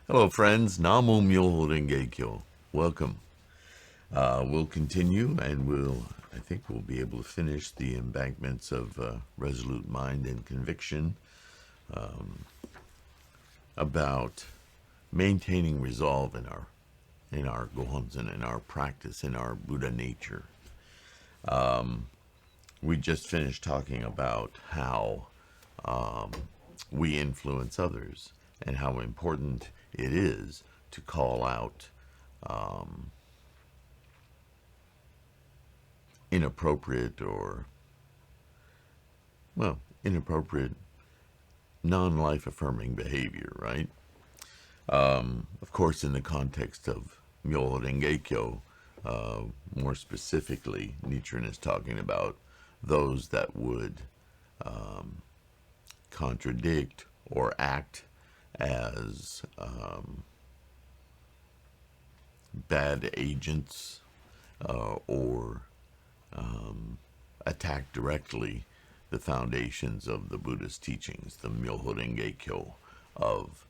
Hello friends, Namo MyoHoRenGeKyo. Welcome. We'll continue and I think we'll be able to finish the embankments of resolute mind and conviction about maintaining resolve in our gohonzon, in our practice, in our Buddha nature. We just finished talking about how we influence others and how important it is to call out inappropriate non-life affirming behavior, right? Of course, in the context of MyoHoRenGeKyo, more specifically, Nichiren is talking about those that would contradict or act as bad agents or attack directly the foundations of the Buddha's teachings, the MyoHoRenGeKyo of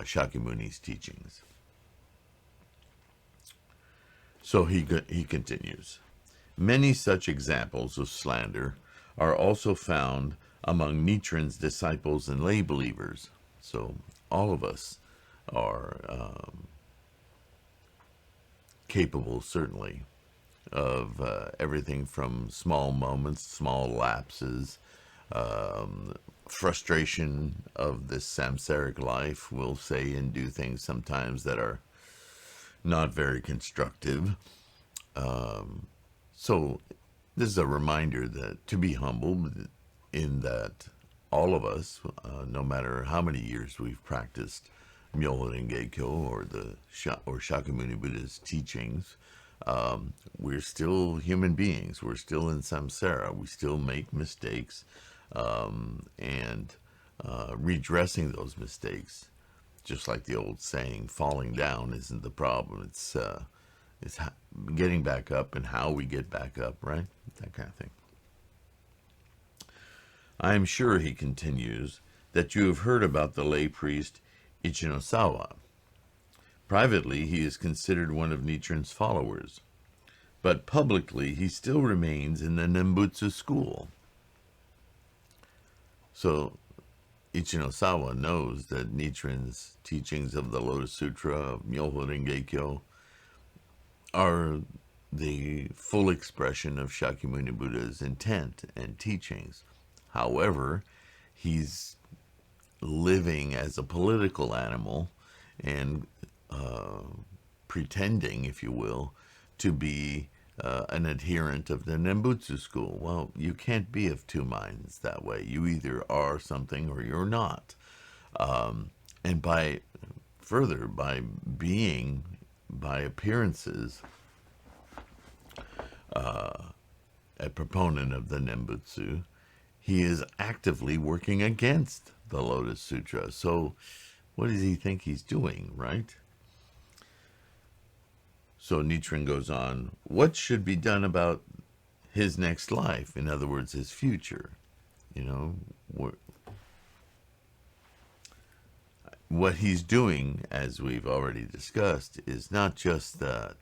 Shakyamuni's teachings. So he continues. Many such examples of slander are also found among Nichiren's disciples and lay believers. So all of us are capable, certainly, of everything from small moments, small lapses, frustration of this samsaric life, we'll say, and do things sometimes that are not very constructive. So this is a reminder that to be humble, in that all of us, no matter how many years we've practiced MyoHoRenGeKyo or Shakyamuni Buddha's teachings, we're still human beings. We're still in samsara. We still make mistakes, and redressing those mistakes, just like the old saying, falling down isn't the problem. It's getting back up and how we get back up, right? That kind of thing. I am sure, he continues, that you have heard about the lay priest Ichinosawa. Privately, he is considered one of Nichiren's followers, but publicly he still remains in the Nembutsu school. So Ichinosawa knows that Nichiren's teachings of the Lotus Sutra, of MyoHoRenGeKyo, are the full expression of Shakyamuni Buddha's intent and teachings. However, he's living as a political animal and pretending, if you will, to be an adherent of the Nembutsu school. Well, you can't be of two minds that way. You either are something or you're not. And by being, by appearances, a proponent of the Nembutsu, he is actively working against the Lotus Sutra. So what does he think he's doing, right? So Nichiren goes on, what should be done about his next life? In other words, his future. You know, what he's doing, as we've already discussed, is not just that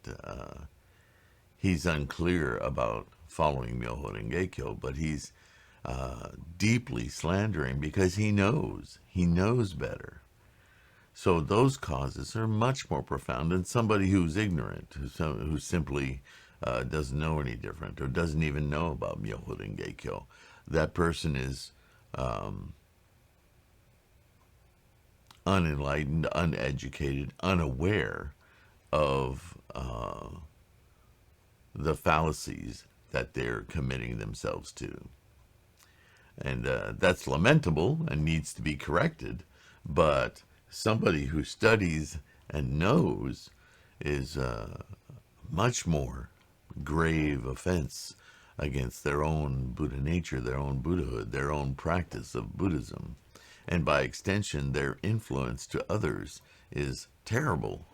he's unclear about following MyoHoRenGeKyo, but he's deeply slandering because he knows better. So those causes are much more profound than somebody who's ignorant, who simply doesn't know any different or doesn't even know about MyoHoRenGeKyo. That person is unenlightened, uneducated, unaware of the fallacies that they're committing themselves to. And that's lamentable and needs to be corrected, but somebody who studies and knows is much more grave offense against their own Buddha nature, their own Buddhahood, their own practice of Buddhism. And by extension, their influence to others is terrible.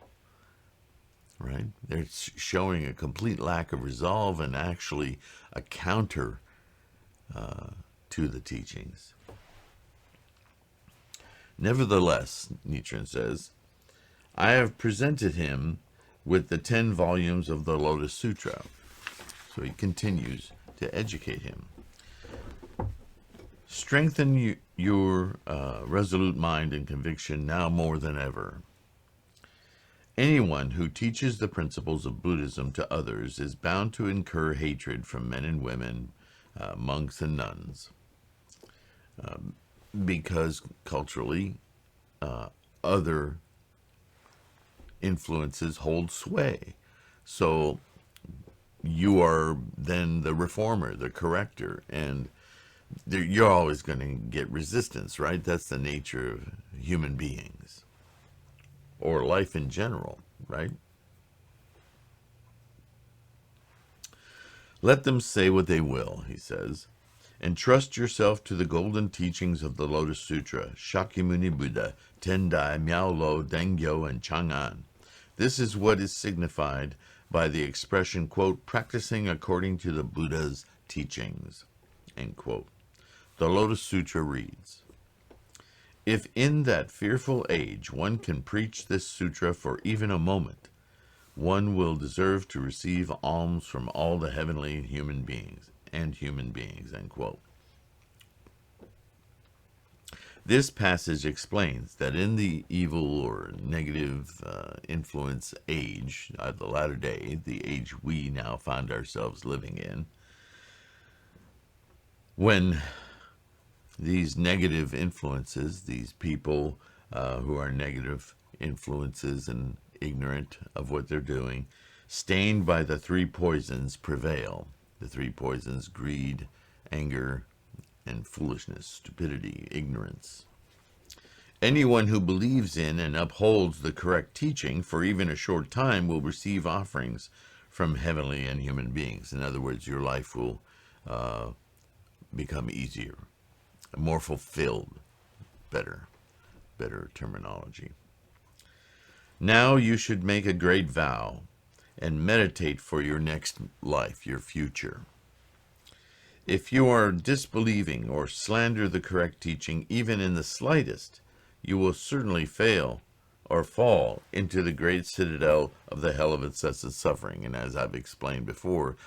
right? They're showing a complete lack of resolve and actually a counter to the teachings. Nevertheless, Nichiren says, I have presented him with the 10 volumes of the Lotus Sutra. So he continues to educate him. Strengthen your resolute mind and conviction now more than ever. Anyone who teaches the principles of Buddhism to others is bound to incur hatred from men and women, monks and nuns, because culturally other influences hold sway. So you are then the reformer, the corrector, and you're always going to get resistance, right? That's the nature of human beings, or life in general, right? Let them say what they will, he says, and trust yourself to the golden teachings of the Lotus Sutra, Shakyamuni Buddha, Tendai, Miao-Lo, Dengyo, and Chang'an. This is what is signified by the expression, quote, practicing according to the Buddha's teachings, end quote. The Lotus Sutra reads, if in that fearful age one can preach this sutra for even a moment, one will deserve to receive alms from all the heavenly human beings, end quote. This passage explains that in the evil or negative influence age, the latter day, the age we now find ourselves living in, when these negative influences, these people who are negative influences and ignorant of what they're doing, stained by the 3 poisons, prevail. The 3 poisons: greed, anger, and foolishness, stupidity, ignorance. Anyone who believes in and upholds the correct teaching for even a short time will receive offerings from heavenly and human beings. In other words, your life will become easier, more fulfilled, better terminology. Now you should make a great vow and meditate for your next life, your future. If you are disbelieving or slander the correct teaching, even in the slightest, you will certainly fail or fall into the great citadel of the hell of incessant suffering. And as I've explained before,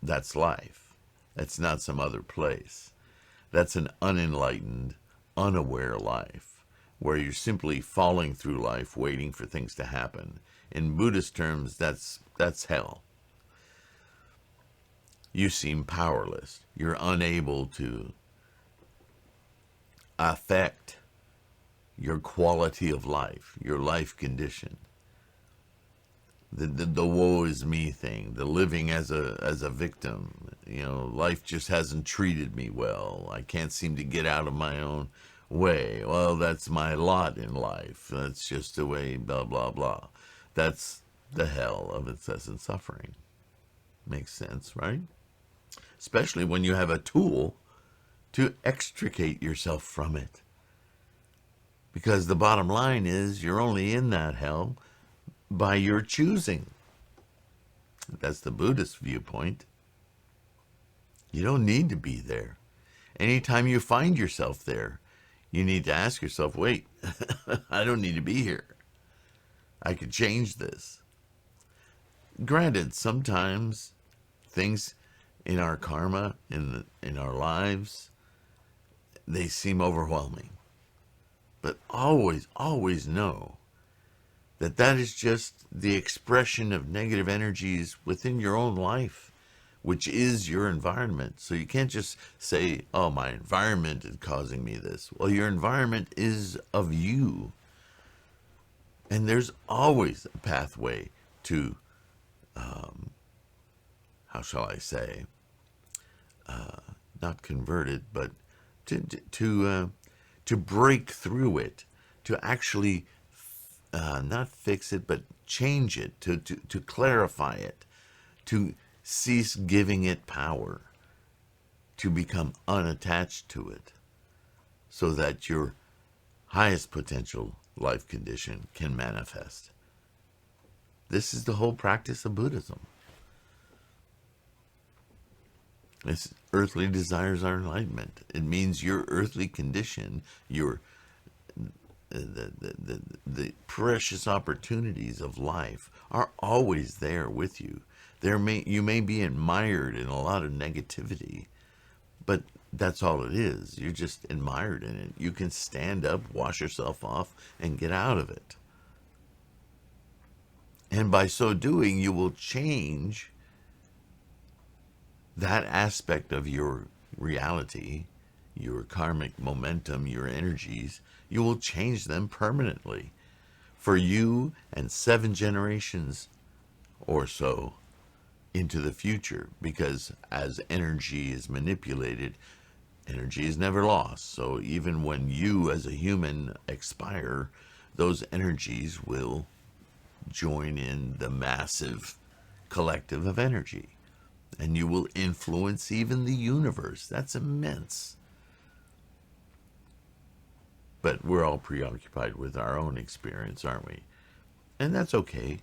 that's life. That's not some other place. That's an unenlightened, unaware life, where you're simply falling through life waiting for things to happen. In Buddhist terms, that's hell. You seem powerless. You're unable to affect your quality of life, your life condition. The woe is me thing, the living as a victim. You know, life just hasn't treated me well. I can't seem to get out of my own way. Well, that's my lot in life. That's just the way, blah, blah, blah. That's the hell of incessant suffering. Makes sense, right? Especially when you have a tool to extricate yourself from it. Because the bottom line is you're only in that hell by your choosing. That's the Buddhist viewpoint. You don't need to be there. Anytime you find yourself there, you need to ask yourself, wait, I don't need to be here. I could change this. Granted, sometimes things in our karma, in our lives, they seem overwhelming. But always, always know that that is just the expression of negative energies within your own life, which is your environment. So you can't just say, oh, my environment is causing me this. Well, your environment is of you. And there's always a pathway to, how shall I say, not convert it, but to break through it, to actually not fix it, but change it, to clarify it, to cease giving it power, to become unattached to it, so that your highest potential life condition can manifest. This is the whole practice of Buddhism. This earthly desires are enlightenment. It means your earthly condition, your the precious opportunities of life are always there with you. You may be admired in a lot of negativity, but that's all it is. You're just admired in it. You can stand up, wash yourself off, and get out of it. And by so doing, you will change that aspect of your reality, your karmic momentum, your energies. You will change them permanently for you and 7 generations or so into the future, because as energy is manipulated, energy is never lost. So even when you as a human expire, those energies will join in the massive collective of energy, and you will influence even the universe. That's immense. But we're all preoccupied with our own experience, aren't we? And that's okay.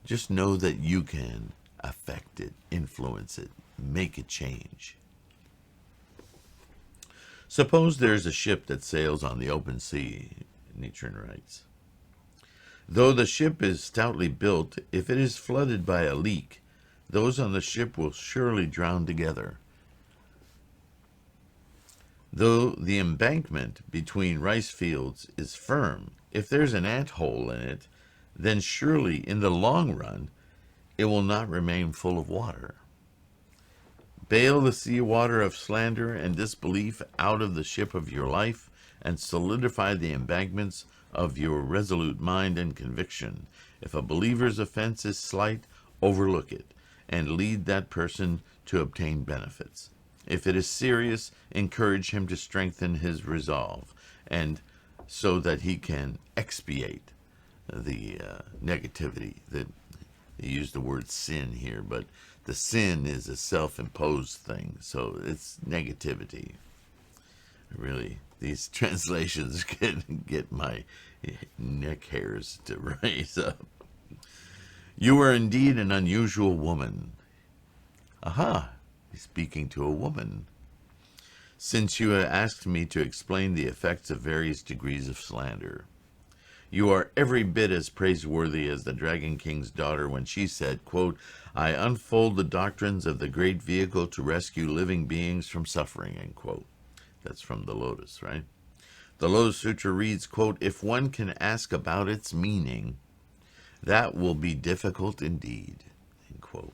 Just know that you can affect it, influence it, make it change. Suppose there's a ship that sails on the open sea, Nichiren writes. Though the ship is stoutly built, if it is flooded by a leak, those on the ship will surely drown together. Though the embankment between rice fields is firm, if there's an ant hole in it, then surely in the long run it will not remain full of water. Bail the sea water of slander and disbelief out of the ship of your life, and solidify the embankments of your resolute mind and conviction. If a believer's offense is slight, overlook it, and lead that person to obtain benefits. If it is serious, encourage him to strengthen his resolve, and so that he can expiate the negativity. They use the word sin here, but the sin is a self-imposed thing, so it's negativity. Really, these translations can get my neck hairs to rise up. You are indeed an unusual woman. Aha, he's speaking to a woman. Since you have asked me to explain the effects of various degrees of slander. You are every bit as praiseworthy as the Dragon King's daughter when she said, quote, I unfold the doctrines of the great vehicle to rescue living beings from suffering, end quote. That's from the Lotus, right? The Lotus Sutra reads, quote, if one can ask about its meaning, that will be difficult indeed, end quote.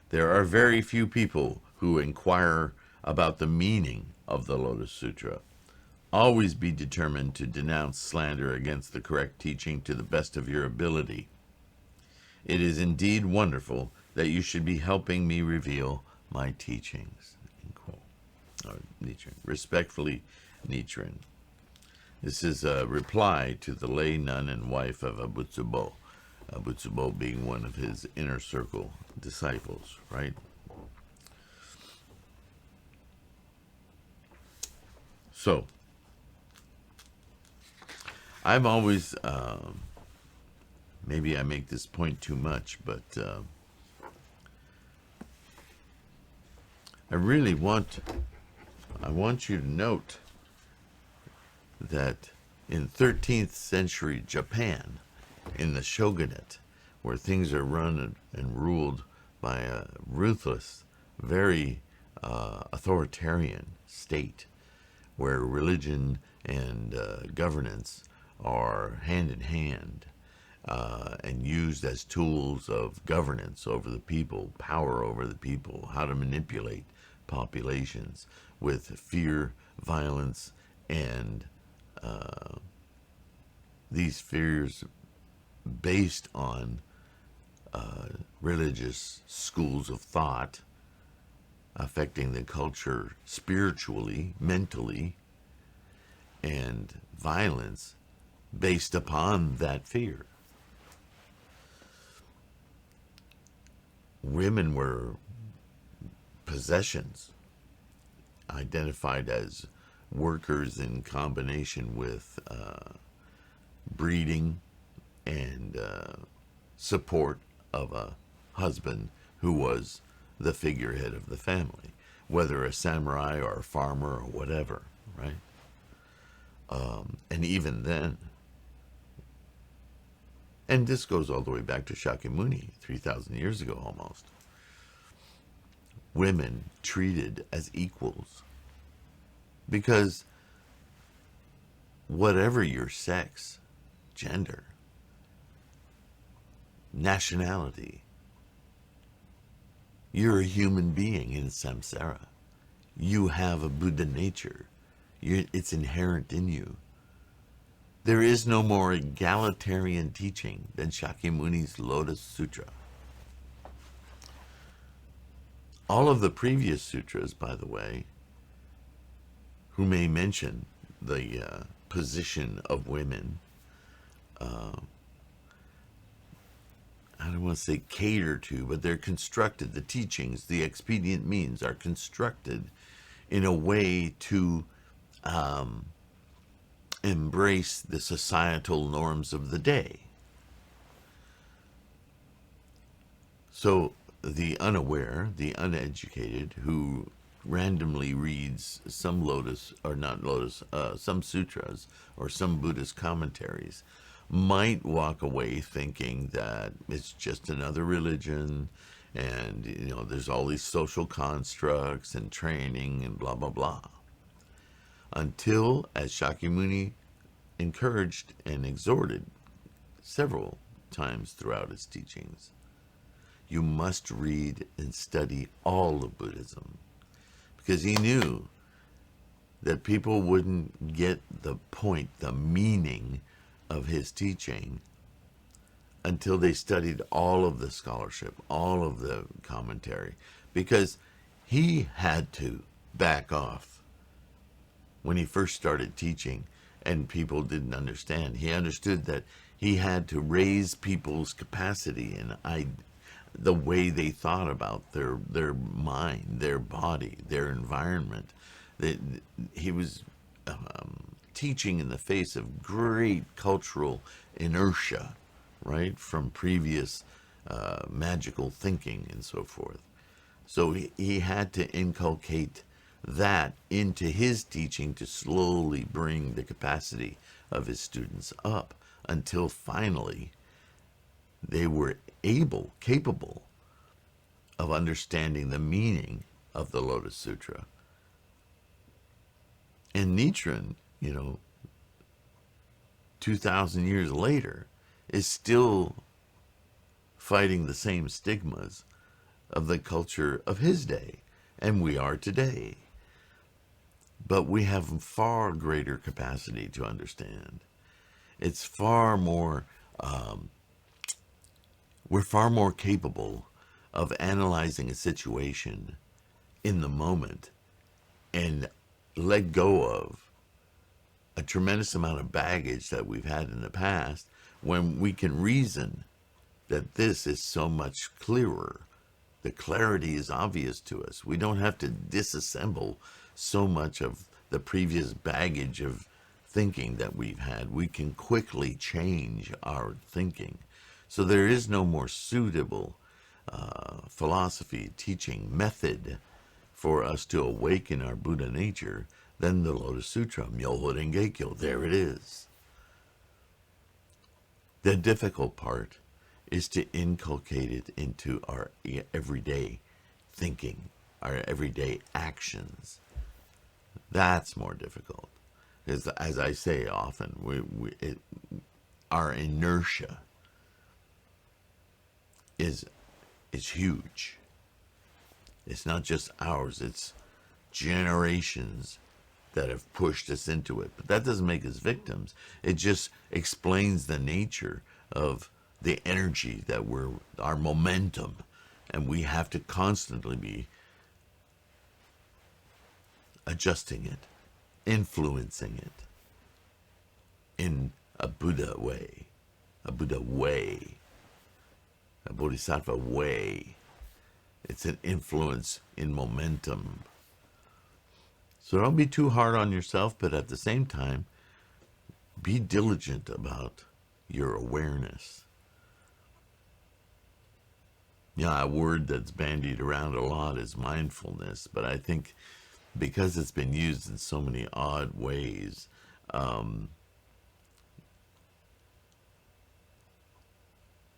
There are very few people who inquire about the meaning of the Lotus Sutra. Always be determined to denounce slander against the correct teaching to the best of your ability. It is indeed wonderful that you should be helping me reveal my teachings. End quote. Nichiren. Respectfully, Nichiren. This is a reply to the lay nun and wife of Abutsubo. Abutsubo being one of his inner circle disciples, right? So, I've always, maybe I make this point too much, but I want you to note that in 13th century Japan, in the shogunate, where things are run and ruled by a ruthless, very authoritarian state, where religion and governance are hand in hand and used as tools of governance over the people, power over the people, how to manipulate populations with fear, violence, and these fears based on religious schools of thought affecting the culture spiritually, mentally, and violence based upon that fear. Women were possessions, identified as workers in combination with breeding and support of a husband who was the figurehead of the family, whether a samurai or a farmer or whatever, right? And even then, and this goes all the way back to Shakyamuni, 3,000 years ago almost, women treated as equals. Because whatever your sex, gender, nationality, you're a human being in samsara. You have a Buddha nature. It's inherent in you. There is no more egalitarian teaching than Shakyamuni's Lotus Sutra. All of the previous sutras, by the way, who may mention the position of women, I don't want to say cater to, but they're constructed, the teachings, the expedient means are constructed in a way to embrace the societal norms of the day. So the unaware, the uneducated, who randomly reads some Lotus, or not Lotus, some sutras or some Buddhist commentaries, might walk away thinking that it's just another religion, and there's all these social constructs and training and blah blah blah. Until, as Shakyamuni encouraged and exhorted several times throughout his teachings, you must read and study all of Buddhism, because he knew that people wouldn't get the point, the meaning of his teaching until they studied all of the scholarship, all of the commentary, because he had to back off when he first started teaching and people didn't understand. He understood that he had to raise people's capacity and the way they thought about their mind, their body, their environment. He was teaching in the face of great cultural inertia, right, from previous magical thinking and so forth. So he had to inculcate that into his teaching to slowly bring the capacity of his students up until finally they were capable of understanding the meaning of the Lotus Sutra. And Nichiren, 2,000 years later, is still fighting the same stigmas of the culture of his day, and we are today. But we have far greater capacity to understand. It's far more, we're far more capable of analyzing a situation in the moment and let go of a tremendous amount of baggage that we've had in the past, when we can reason that this is so much clearer. The clarity is obvious to us. We don't have to disassemble so much of the previous baggage of thinking that we've had. We can quickly change our thinking. So there is no more suitable philosophy, teaching, method for us to awaken our Buddha nature than the Lotus Sutra, MyoHoRenGeKyo. There it is. The difficult part is to inculcate it into our everyday thinking, our everyday actions. That's more difficult. Because, as I say often, our inertia is huge. It's not just ours, it's generations that have pushed us into it. But that doesn't make us victims. It just explains the nature of the energy that our momentum, and we have to constantly be adjusting it, influencing it in a Buddha way, a Bodhisattva way. It's an influence in momentum. So don't be too hard on yourself, but at the same time, be diligent about your awareness. Yeah, a word that's bandied around a lot is mindfulness, but I think because it's been used in so many odd ways,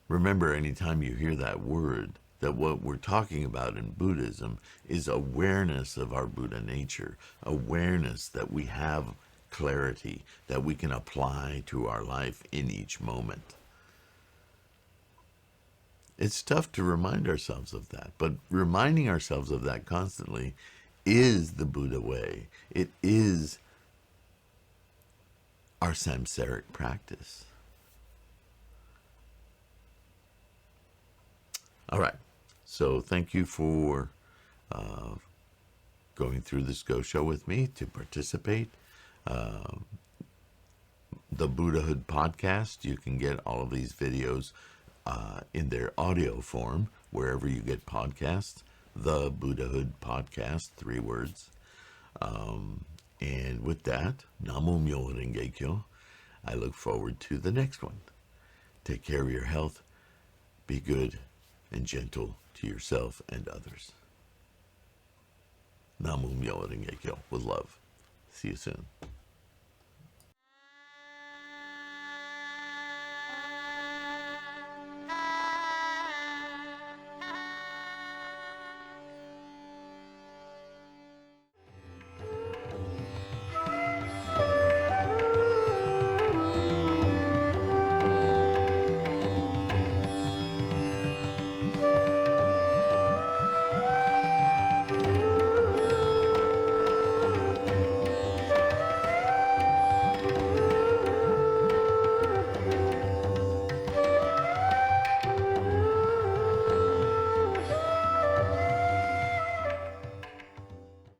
remember anytime you hear that word, that what we're talking about in Buddhism is awareness of our Buddha nature, awareness that we have clarity that we can apply to our life in each moment. It's tough to remind ourselves of that, but reminding ourselves of that constantly is the Buddha way. It is our samsaric practice. All right. So thank you for going through this Go Show with me to participate. The Buddhahood podcast, you can get all of these videos in their audio form wherever you get podcasts. The Buddhahood podcast, 3 words. And with that, Namo MyoHoRenGeKyo. I look forward to the next one. Take care of your health. Be good and gentle to yourself and others. Namo MyoHoRenGeKyo with love. See you soon.